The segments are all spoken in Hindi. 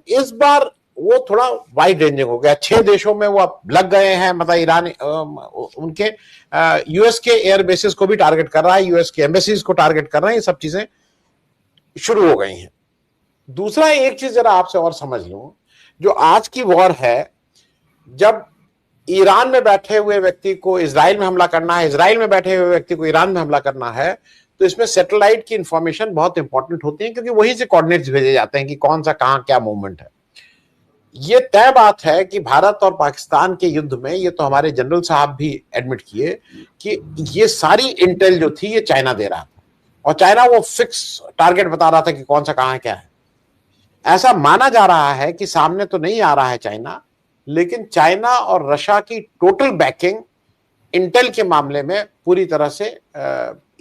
इस बार वो थोड़ा वाइड रेंजिंग हो गया, 6 देशों में वो लग गए हैं, मतलब ईरान उनके यूएस के एयर बेसिस को भी टारगेट कर रहा है, यूएस के एम्बेसीज को टारगेट कर रहे हैं, ये सब चीजें शुरू हो गई हैं। दूसरा एक चीज जरा आपसे और समझ लूं, जो आज की वॉर है, जब ईरान में बैठे हुए व्यक्ति को इजराइल में हमला करना है, इजराइल में बैठे हुए व्यक्ति को ईरान में हमला करना है, तो इसमें सैटेलाइट की इंफॉर्मेशन बहुत इंपॉर्टेंट होती है, क्योंकि वहीं से कोऑर्डिनेट्स भेजे जाते हैं कि कौन सा कहां क्या मूवमेंट है। ये तय बात है कि भारत और पाकिस्तान के युद्ध में, ये तो हमारे जनरल साहब भी एडमिट किए कि ये सारी इंटेल जो थी ये चाइना दे रहा था, और चाइना वो फिक्स टारगेट बता रहा था कि कौन सा कहां क्या है। ऐसा माना जा रहा है कि सामने तो नहीं आ रहा है चाइना, लेकिन चाइना और रशिया की टोटल बैकिंग इंटेल के मामले में पूरी तरह से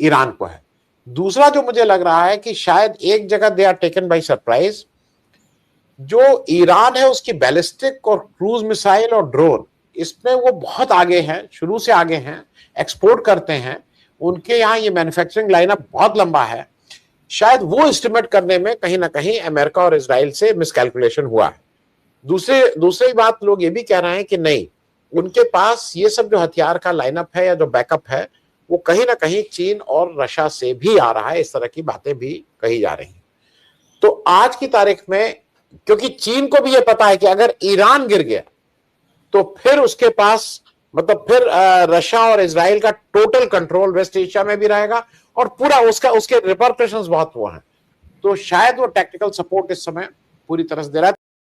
ईरान को है। दूसरा जो मुझे लग रहा है कि शायद एक जगह they are taken by surprise, जो ईरान है उसकी बैलिस्टिक और क्रूज मिसाइल और ड्रोन, इसमें वो बहुत आगे हैं, शुरू से आगे हैं, एक्सपोर्ट करते हैं, उनके यहाँ ये मैन्युफैक्चरिंग लाइनअप बहुत लंबा है। शायद वो एस्टिमेट करने में कहीं ना कहीं अमेरिका और इजराइल से मिसकैलकुलेशन हुआ है। दूसरी बात, लोग ये भी कह रहे हैं कि नहीं, उनके पास ये सब जो हथियार का लाइनअप है या जो बैकअप है, वो कहीं ना कहीं चीन और रशिया से भी आ रहा है, इस तरह की बातें भी कही जा रही हैं। तो आज की तारीख में, क्योंकि चीन को भी ये पता है कि अगर ईरान गिर गया तो फिर उसके पास, मतलब फिर रशिया और इजराइल का टोटल कंट्रोल वेस्ट एशिया में भी रहेगा, और पूरा उसके रिपरकशंस बहुत हुआ है। तो शायद वो टेक्निकल सपोर्ट इस समय पूरी तरह से दे रहा है।